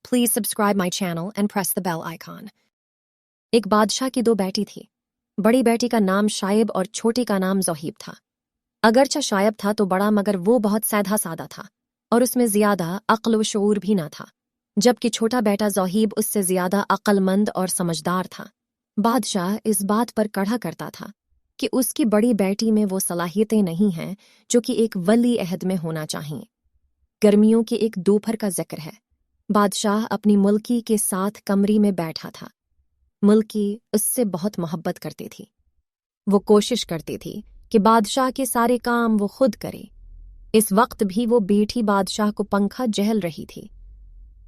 Please subscribe my channel and press the bell icon. एक बादशाह की दो बेटी थी। बड़ी बेटी का नाम शाइब और छोटी का नाम ज़ोहीब था। अगरचा शाइब था तो बड़ा, मगर वो बहुत सीधा सादा था और उसमें ज़्यादा अक्ल व शऊर भी ना था, जबकि छोटा बेटा ज़ोहीब उससे ज़्यादा अक्लमंद और समझदार था। बादशाह इस बात पर कड़ा करता था कि उसकी बड़ी बेटी में वो सलाहियतें नहीं हैं जो कि एक वली अहद में होना चाहिए। गर्मियों के एक दोपहर का जिक्र है। बादशाह अपनी मुल्की के साथ कमरी में बैठा था। मुल्की उससे बहुत मोहब्बत करती थी। वो कोशिश करती थी कि बादशाह के सारे काम वो खुद करे। इस वक्त भी वो बेटी बादशाह को पंखा जहल रही थी।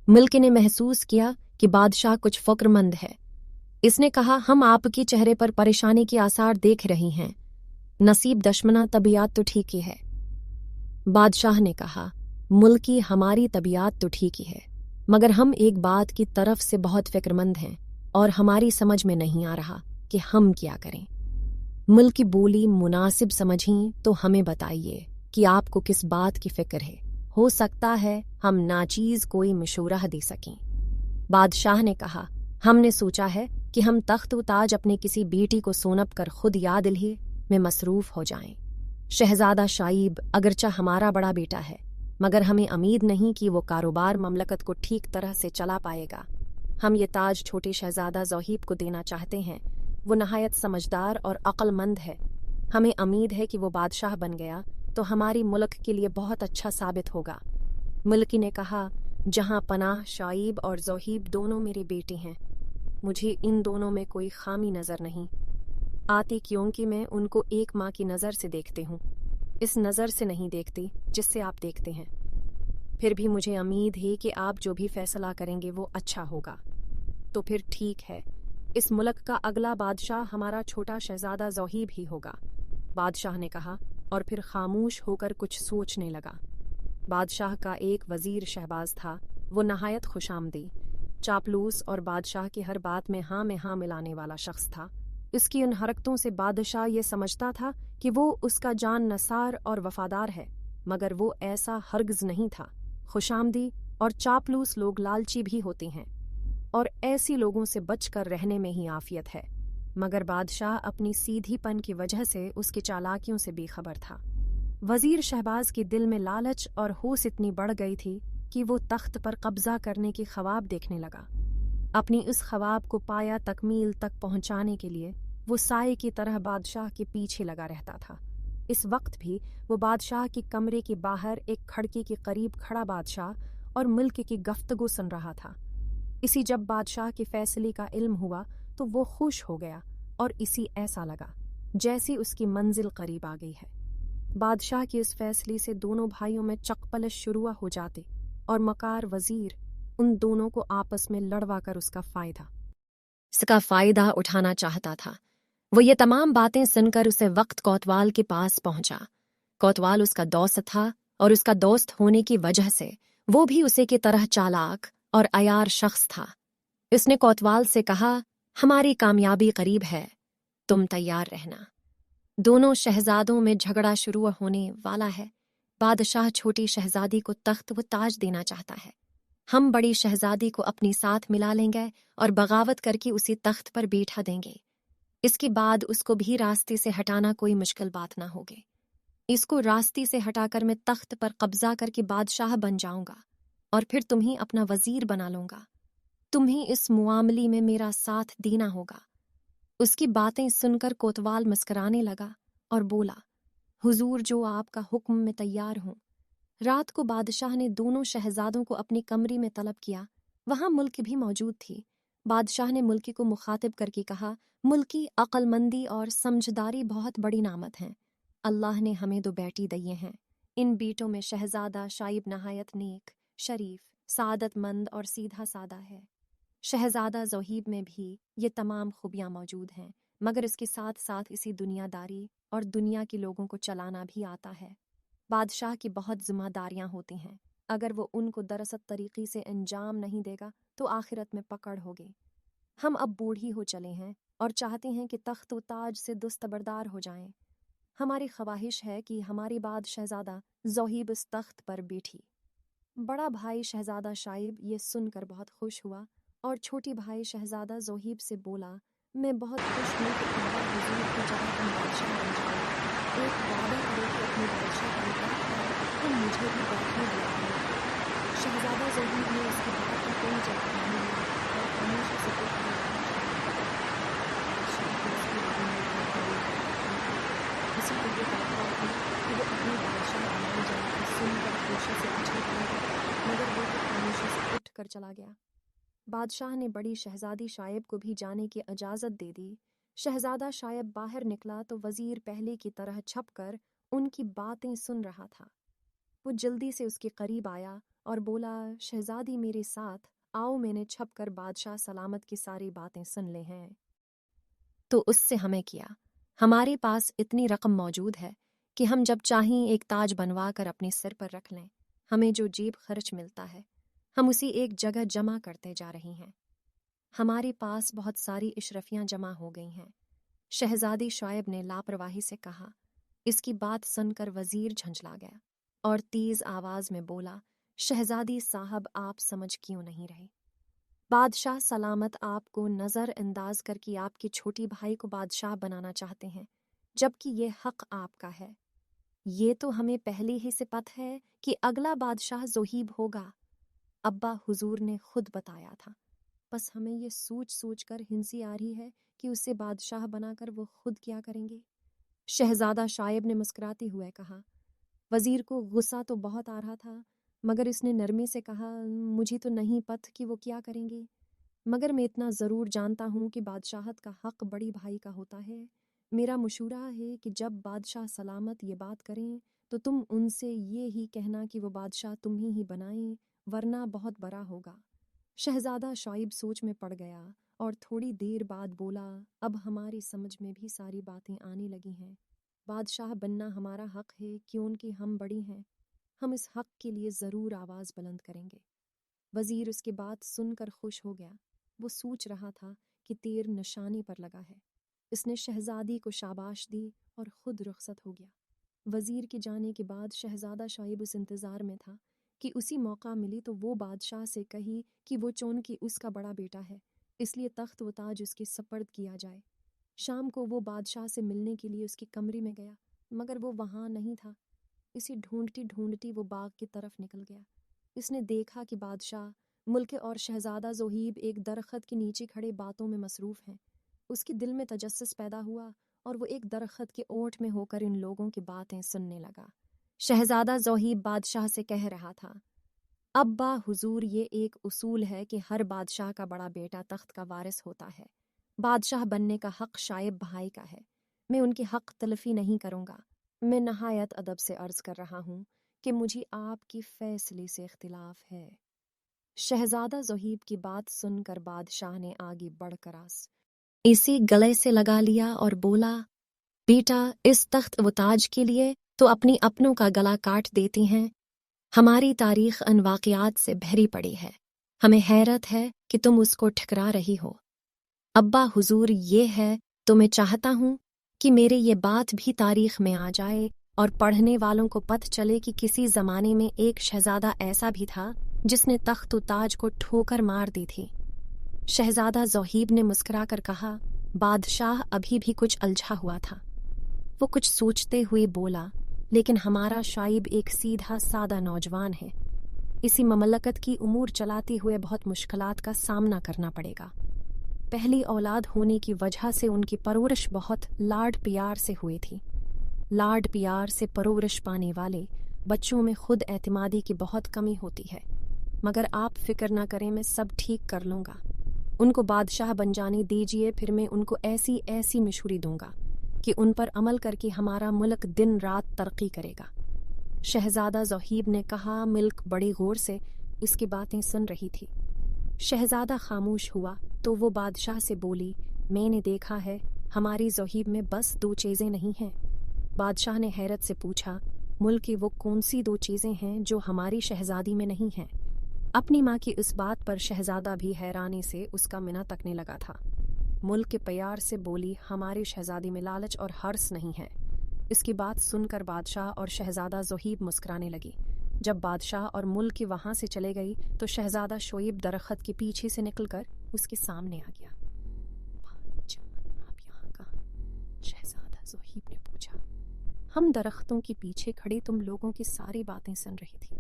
मुल्की ने महसूस किया कि बादशाह कुछ फ़िक्रमंद है। इसने कहा, हम आपकी चेहरे पर परेशानी के आसार देख रही हैं। नसीब दशमना, तबीयत तो ठीक ही है। बादशाह ने कहा, मुल्की, हमारी तबीयत तो ठीक ही है, मगर हम एक बात की तरफ से बहुत फ़िक्रमंद हैं और हमारी समझ में नहीं आ रहा कि हम क्या करें। मुल्की बोली, मुनासिब समझें तो हमें बताइए कि आपको किस बात की फ़िक्र है। हो सकता है हम नाचीज़ कोई मशूरा दे सकें। बादशाह ने कहा, हमने सोचा है कि हम तख्त व ताज अपने किसी बेटी को सोनप कर खुद याद दिल्ही में मसरूफ़ हो जाएं। शहजादा शाइब अगरचा हमारा बड़ा बेटा है, मगर हमें उम्मीद नहीं कि वो कारोबार ममलकत को ठीक तरह से चला पाएगा। हम ये ताज छोटे शहजादा ज़ोहीब को देना चाहते हैं। वो नहायत समझदार और अक्लमंद है। हमें उम्मीद है कि वो बादशाह बन गया तो हमारी मुल्क के लिए बहुत अच्छा साबित होगा। मुल्की ने कहा, जहाँ पनाह शाइब और ज़ोहीब दोनों मेरे बेटे हैं, मुझे इन दोनों में कोई खामी नज़र नहीं आती, क्योंकि मैं उनको एक माँ की नज़र से देखती हूँ, इस नज़र से नहीं देखती जिससे आप देखते हैं। फिर भी मुझे उम्मीद है कि आप जो भी फैसला करेंगे वो अच्छा होगा। तो फिर ठीक है, इस मुल्क का अगला बादशाह हमारा छोटा शहजादा ज़ोहीब ही होगा, बादशाह ने कहा, और फिर खामोश होकर कुछ सोचने लगा। बादशाह का एक वज़ीर शहबाज था। वो नहायत खुशामदी, चापलूस और बादशाह की हर बात में हाँ मिलाने वाला शख्स था। उसकी उन हरकतों से बादशाह ये समझता था कि वो उसका जान नसार और वफादार है, मगर वो ऐसा हरगिज़ नहीं था। खुशामदी और चापलूस लोग लालची भी होते हैं और ऐसी लोगों से बचकर रहने में ही आफियत है, मगर बादशाह अपनी सीधीपन की वजह से उसकी चालाकियों से बेखबर था। वज़ीर शहबाज के दिल में लालच और होश इतनी बढ़ गई थी कि वो तख्त पर कब्जा करने की ख्वाब देखने लगा। अपनी उस ख्वाब को पाया तकमील तक पहुंचाने के लिए वो साए की तरह बादशाह के पीछे लगा रहता था। इस वक्त भी वो बादशाह के कमरे के बाहर एक खिड़की के करीब खड़ा बादशाह और मुल्क की गफ्तगू सुन रहा था। इसी जब बादशाह के फैसले का इल्म हुआ तो वो खुश हो गया और इसी ऐसा लगा जैसे उसकी मंजिल करीब आ गई है। बादशाह के इस फैसले से दोनों भाइयों में चकपलश शुरू हो जाते और मकार वजीर उन दोनों को आपस में लड़वा कर उसका फ़ायदा उठाना चाहता था। वो ये तमाम बातें सुनकर उसे वक्त कोतवाल के पास पहुंचा। कोतवाल उसका दोस्त था और उसका दोस्त होने की वजह से वो भी उसे की तरह चालाक और अयार शख्स था। उसने कोतवाल से कहा, हमारी कामयाबी करीब है, तुम तैयार रहना। दोनों शहजादों में झगड़ा शुरू होने वाला है। बादशाह छोटी शहजादी को तख्त व ताज देना चाहता है। हम बड़ी शहजादी को अपनी साथ मिला लेंगे और बगावत करके उसी तख्त पर बैठा देंगे। इसके बाद उसको भी रास्ते से हटाना कोई मुश्किल बात ना होगी। इसको रास्ते से हटाकर मैं तख्त पर कब्जा करके बादशाह बन जाऊंगा और फिर तुम्हें अपना वजीर बना लूंगा। तुम्हें इस मुआमले में मेरा साथ देना होगा। उसकी बातें सुनकर कोतवाल मुस्कुराने लगा और बोला, हुजूर, जो आपका हुक्म में तैयार हूँ। रात को बादशाह ने दोनों शहजादों को अपनी कमरे में तलब किया। वहां मुल्की भी मौजूद थी। बादशाह ने मुल्की को मुखातिब करके कहा, मुल्की, अक्लमंदी और समझदारी बहुत बड़ी नामत हैं। अल्लाह ने हमें दो बेटी दिए हैं। इन बेटों में शहजादा शाइब नहायत नेक, शरीफ, सादतमंद और सीधा सादा है। शहजादा ज़ोहीब में भी ये तमाम खूबियाँ मौजूद हैं, मगर इसके साथ साथ इसी दुनियादारी और दुनिया के लोगों को चलाना भी आता है। बादशाह की बहुत जिम्मेदारियां होती हैं। अगर वो उनको दरअसल तरीक़े से अंजाम नहीं देगा तो आखिरत में पकड़ होगी। हम अब बूढ़ी हो चले हैं और चाहते हैं कि तख्त व ताज से दस्तबरदार हो जाएं। हमारी ख्वाहिश है कि हमारे बाद शहजादा ज़ोहीब इस तख्त पर बैठी। बड़ा भाई शहजादा शाइब ये सुनकर बहुत खुश हुआ और छोटी भाई शहजादा जोहीब से बोला, मैं बहुत खुश हूँ कि अब्बा हुजूर की जगह तुम बादशाह बन जाओगे। एक वादा करो कि अपनी बादशाह बनकर तुम मुझे भी बैठने दिया करो। शहजादा जोहीब ने उसकी बात का कोई जवाब नहीं दिया और खामोशी से देखने लगा। बादशाह को उसकी बात में बहुत बड़ी उसी को ये तवक्को थी कि वो अपनी बादशाह बनाई जाएगी। सुनकर खुशी से उछल पड़ेगा, मगर वो तो खामोशी से उठ कर चला गया। बादशाह ने बड़ी शहजादी शाइब को भी जाने की इजाज़त दे दी। शहजादा शाइब बाहर निकला तो वज़ीर पहले की तरह छपकर उनकी बातें सुन रहा था। वो जल्दी से उसके करीब आया और बोला, शहजादी मेरे साथ आओ, मैंने छपकर बादशाह सलामत की सारी बातें सुन ले हैं। तो उससे हमें किया, हमारे पास इतनी रकम मौजूद है कि हम जब चाहें एक ताज बनवा कर अपने सिर पर रख लें। हमें जो जेब खर्च मिलता है हम उसी एक जगह जमा करते जा रही हैं। हमारे पास बहुत सारी इशरफियां जमा हो गई हैं। शहजादी शाइब ने लापरवाही से कहा। इसकी बात सुनकर वजीर झंझला गया और तेज आवाज में बोला, शहजादी साहब आप समझ क्यों नहीं रहे? बादशाह सलामत आपको नज़रअंदाज करके आपके छोटी भाई को बादशाह बनाना चाहते हैं, जबकि ये हक आपका है। ये तो हमें पहले ही से पता है कि अगला बादशाह जोहीब होगा। अब्बा हुजूर ने खुद बताया था। बस हमें ये सोच सोच कर हिंसी आ रही है कि उसे बादशाह बनाकर वो खुद क्या करेंगे। शहजादा शाइब ने मुस्कुराते हुए कहा। वजीर को गुस्सा तो बहुत आ रहा था, मगर इसने नरमी से कहा, मुझे तो नहीं पता कि वो क्या करेंगे, मगर मैं इतना ज़रूर जानता हूँ कि बादशाहत का हक़ बड़ी भाई का होता है। मेरा मशूरा है कि जब बादशाह सलामत ये बात करें तो तुम उनसे ये ही कहना कि वो बादशाह तुम ही बनाएं, वरना बहुत बड़ा होगा। शहजादा शाइब सोच में पड़ गया और थोड़ी देर बाद बोला, अब हमारी समझ में भी सारी बातें आने लगी हैं। बादशाह बनना हमारा हक़ है क्योंकि हम बड़ी हैं। हम इस हक़ के लिए ज़रूर आवाज़ बुलंद करेंगे। वज़ीर उसकी बात सुनकर खुश हो गया। वो सोच रहा था कि तीर निशाने पर लगा है। इसने शहजादी को शाबाश दी और खुद रुखसत हो गया। वज़ीर के जाने के बाद शहजादा शाइब उस इंतज़ार में था कि उसी मौका मिली तो वो बादशाह से कही कि वो चोन की उसका बड़ा बेटा है, इसलिए तख्त व ताज उसके सपर्द किया जाए। शाम को वो बादशाह से मिलने के लिए उसके कमरे में गया, मगर वो वहाँ नहीं था। इसे ढूंढती ढूंढती वो बाग की तरफ निकल गया। इसने देखा कि बादशाह, मुल्क और शहजादा जोहीब एक दरख्त के नीचे खड़े बातों में मसरूफ़ हैं। उसके दिल में तजस्सुस पैदा हुआ और वो एक दरख्त के ओट में होकर इन लोगों की बातें सुनने लगा। शहजादा जोहीब बादशाह से कह रहा था, अब्बा हुजूर, ये एक उसूल है कि हर बादशाह का बड़ा बेटा तख्त का वारिस होता है। बादशाह बनने का हक़ शाइब भाई का है। मैं उनकी हक़ तलफ़ी नहीं करूँगा। मैं नहायत अदब से अर्ज़ कर रहा हूँ कि मुझे आपकी फ़ैसले से इख्तिलाफ़ है। शहजादा जोहीब की बात सुनकर बादशाह ने आगे बढ़कर इसे गले से लगा लिया और बोला, बेटा, इस तख्त व ताज के लिए तो अपनी अपनों का गला काट देती हैं। हमारी तारीख अन वाक़यात से भरी पड़ी है। हमें हैरत है कि तुम उसको ठुकरा रही हो। अब्बा हुजूर, ये है तो मैं चाहता हूँ कि मेरे ये बात भी तारीख में आ जाए और पढ़ने वालों को पता चले कि किसी ज़माने में एक शहजादा ऐसा भी था जिसने तख्त व ताज को ठोकर मार दी थी। शहजादा जोहीब ने मुस्कुरा कर कहा। बादशाह अभी भी कुछ उलझा हुआ था। वो कुछ सोचते हुए बोला, लेकिन हमारा शाइब एक सीधा सादा नौजवान है। इसी ममलकत की उमूर चलाते हुए बहुत मुश्किलात का सामना करना पड़ेगा। पहली औलाद होने की वजह से उनकी परवरिश बहुत लाड प्यार से हुई थी। लाड प्यार से परवरिश पाने वाले बच्चों में खुद एतमादी की बहुत कमी होती है, मगर आप फिक्र ना करें, मैं सब ठीक कर लूँगा। उनको बादशाह बन जाने दीजिए, फिर मैं उनको ऐसी ऐसी मशूरी दूंगा कि उन पर अमल करके हमारा मुल्क दिन रात तरक्की करेगा। शहजादा जोहीब ने कहा। मिल्क बड़ी गौर से इसकी बातें सुन रही थी। शहजादा खामोश हुआ तो वो बादशाह से बोली, मैंने देखा है हमारी जोहीब में बस 2 चीज़ें नहीं हैं। बादशाह ने हैरत से पूछा, मुल्क की वो कौन सी 2 चीज़ें हैं जो हमारी शहजादी में नहीं हैं? अपनी माँ की इस बात पर शहजादा भी हैरानी से उसका मिना तकने लगा था। मुल्क के प्यार से बोली, हमारी शहजादी में लालच और हर्स नहीं है। इसकी बात सुनकर बादशाह और शहजादा जोहीब मुस्कुराने लगी। جب بادشاہ اور ملک وہاں سے چلے گئی تو شہزادہ شعیب درخت کے پیچھے سے نکل کر اس کے سامنے آ گیا۔ بھائی جان، آپ یہاں کہاں؟ شہزادہ زہیب نے پوچھا۔ ہم درختوں کے پیچھے کھڑے تم لوگوں کی ساری باتیں سن رہی تھی۔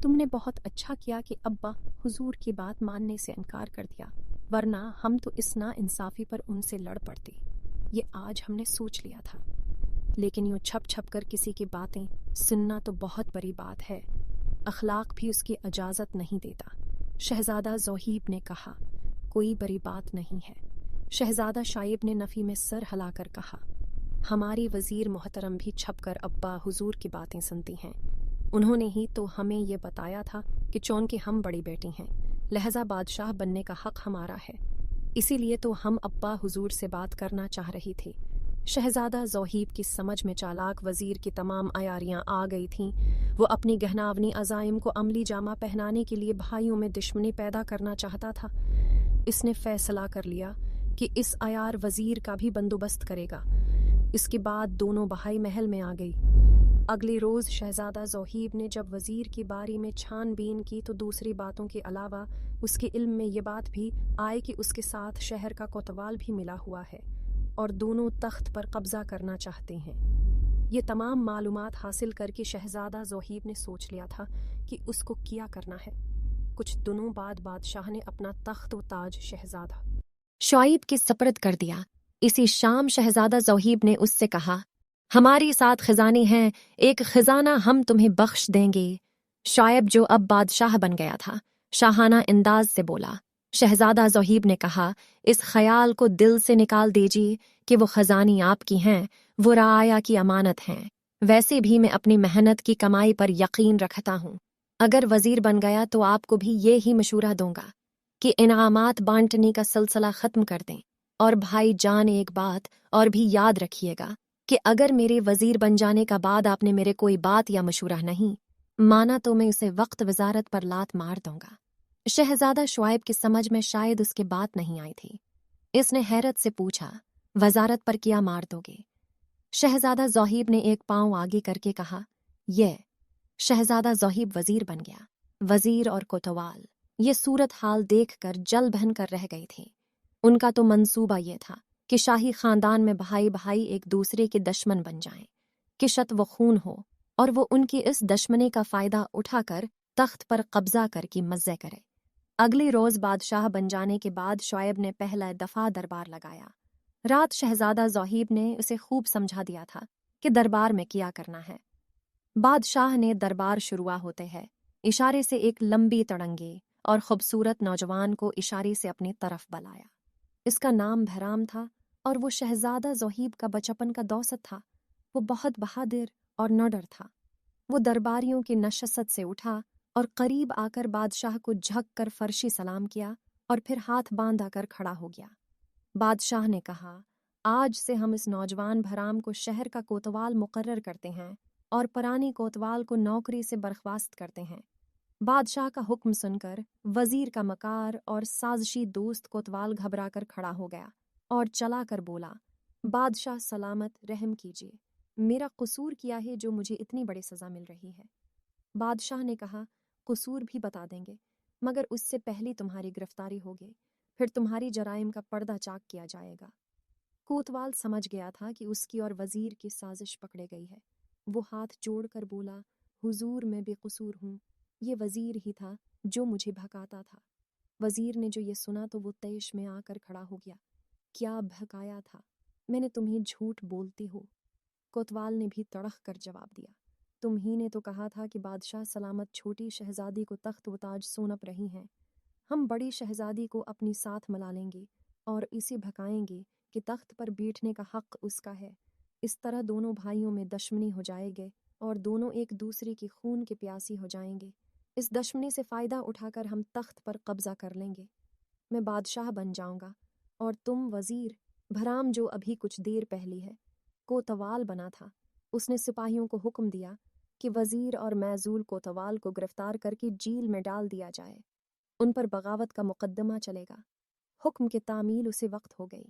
تم نے بہت اچھا کیا کہ ابا حضور کی بات ماننے سے انکار کر دیا، ورنہ ہم تو اس نا انصافی پر ان سے لڑ پڑتے۔ یہ آج ہم نے سوچ لیا تھا، لیکن یوں چھپ چھپ کر کسی کی باتیں سننا تو بہت بڑی بات ہے، اخلاق بھی اس کی اجازت نہیں دیتا۔ شہزادہ زہیب نے کہا، کوئی بڑی بات نہیں ہے۔ شہزادہ شعیب نے نفی میں سر ہلا کر کہا، ہماری وزیر محترم بھی چھپ کر ابا حضور کی باتیں سنتی ہیں۔ انہوں نے ہی تو ہمیں یہ بتایا تھا کہ چونکہ ہم بڑی بیٹی ہیں لہذا بادشاہ بننے کا حق ہمارا ہے، اسی لیے تو ہم ابا حضور سے بات کرنا چاہ رہی تھی۔ شہزادہ زہیب کی سمجھ میں چالاک وزیر کی تمام عیاریاں آ گئی تھیں۔ وہ اپنی گہناونی عزائم کو عملی جامہ پہنانے کے لیے بھائیوں میں دشمنی پیدا کرنا چاہتا تھا۔ اس نے فیصلہ کر لیا کہ اس عیار وزیر کا بھی بندوبست کرے گا۔ اس کے بعد دونوں بھائی محل میں آ گئی۔ اگلے روز شہزادہ زہیب نے جب وزیر کی باری میں چھان بین کی تو دوسری باتوں کے علاوہ اس کے علم میں یہ بات بھی آئی کہ اس کے ساتھ شہر کا کوتوال بھی ملا ہوا ہے اور دونوں تخت پر قبضہ کرنا چاہتے ہیں۔ یہ تمام معلومات حاصل کر کے شہزادہ زہیب نے سوچ لیا تھا کہ اس کو کیا کرنا ہے۔ کچھ دنوں بعد بادشاہ نے اپنا تخت و تاج شہزادہ شعیب کے سپرد کر دیا۔ اسی شام شہزادہ زہیب نے اس سے کہا، ہماری 7 خزانے ہیں، ایک خزانہ ہم تمہیں بخش دیں گے۔ شعیب جو اب بادشاہ بن گیا تھا شاہانہ انداز سے بولا۔ شہزادہ زہیب نے کہا، اس خیال کو دل سے نکال دیجیے کہ وہ خزانی آپ کی ہیں، وہ رعایا کی امانت ہیں۔ ویسے بھی میں اپنی محنت کی کمائی پر یقین رکھتا ہوں۔ اگر وزیر بن گیا تو آپ کو بھی یہی مشورہ دوں گا کہ انعامات بانٹنے کا سلسلہ ختم کر دیں۔ اور بھائی جان، ایک بات اور بھی یاد رکھیے گا کہ اگر میرے وزیر بن جانے کا بعد آپ نے میرے کوئی بات یا مشورہ نہیں مانا تو میں اسے وقت وزارت پر لات مار دوں گا۔ شہزادہ شعیب کی سمجھ میں شاید اس کی بات نہیں آئی تھی۔ اس نے حیرت سے پوچھا، وزارت پر کیا مار دو گے؟ شہزادہ زہیب نے ایک پاؤں آگے کر کے کہا، یہ۔ شہزادہ زہیب وزیر بن گیا۔ وزیر اور کوتوال یہ صورت حال دیکھ کر جل بہن کر رہ گئے تھے۔ ان کا تو منصوبہ یہ تھا کہ شاہی خاندان میں بھائی بھائی ایک دوسرے کے دشمن بن جائیں، کہ شت و خون ہو اور وہ ان کی اس دشمنی کا فائدہ اٹھا کر تخت پر قبضہ کر کے مزے کرے۔ اگلے روز بادشاہ بن جانے کے بعد شعیب نے پہلا دفعہ دربار لگایا۔ رات شہزادہ زہیب نے اسے خوب سمجھا دیا تھا کہ دربار میں کیا کرنا ہے۔ بادشاہ نے دربار شروع ہوتے ہے اشارے سے ایک لمبی تڑنگے اور خوبصورت نوجوان کو اشارے سے اپنی طرف بلایا۔ اس کا نام بہرام تھا اور وہ شہزادہ زہیب کا بچپن کا دوست تھا۔ وہ بہت بہادر اور نڈر تھا۔ وہ درباریوں کی نشست سے اٹھا اور قریب آ کر بادشاہ کو جھک کر فرشی سلام کیا اور پھر ہاتھ باندھا کر کھڑا ہو گیا۔ بادشاہ نے کہا، آج سے ہم اس نوجوان بہرام کو شہر کا کوتوال مقرر کرتے ہیں اور پرانی کوتوال کو نوکری سے برخاست کرتے ہیں۔ بادشاہ کا حکم سن کر وزیر کا مکار اور سازشی دوست کوتوال گھبرا کر کھڑا ہو گیا اور چلا کر بولا، بادشاہ سلامت، رحم کیجیے، میرا قصور کیا ہے جو مجھے اتنی بڑی سزا مل رہی ہے؟ بادشاہ نے کہا، قصور بھی بتا دیں گے، مگر اس سے پہلی تمہاری گرفتاری ہوگی، پھر تمہاری جرائم کا پردہ چاک کیا جائے گا۔ کوتوال سمجھ گیا تھا کہ اس کی اور وزیر کی سازش پکڑے گئی ہے۔ وہ ہاتھ جوڑ کر بولا، حضور میں بے قصور ہوں، یہ وزیر ہی تھا جو مجھے بھکاتا تھا۔ وزیر نے جو یہ سنا تو وہ تیش میں آ کر کھڑا ہو گیا، کیا بھکایا تھا؟ میں نے تمہیں جھوٹ بولتے ہو۔ کوتوال نے بھی تڑخ کر جواب دیا، تم ہی نے تو کہا تھا کہ بادشاہ سلامت چھوٹی شہزادی کو تخت و تاج سونپ رہی ہیں۔ ہم بڑی شہزادی کو اپنی ساتھ ملا لیں گے اور اسے بھکائیں گے کہ تخت پر بیٹھنے کا حق اس کا ہے۔ اس طرح دونوں بھائیوں میں دشمنی ہو جائے گے اور دونوں ایک دوسرے کی خون کے پیاسی ہو جائیں گے۔ اس دشمنی سے فائدہ اٹھا کر ہم تخت پر قبضہ کر لیں گے۔ میں بادشاہ بن جاؤں گا اور تم وزیر۔ بہرام جو ابھی کچھ دیر پہلی ہے کوتوال بنا تھا، اس نے سپاہیوں کو حکم دیا کہ وزیر اور معزول کوتوال کو گرفتار کر کے جیل میں ڈال دیا جائے۔ ان پر بغاوت کا مقدمہ چلے گا۔ حکم کی تعمیل اسی وقت ہو گئی۔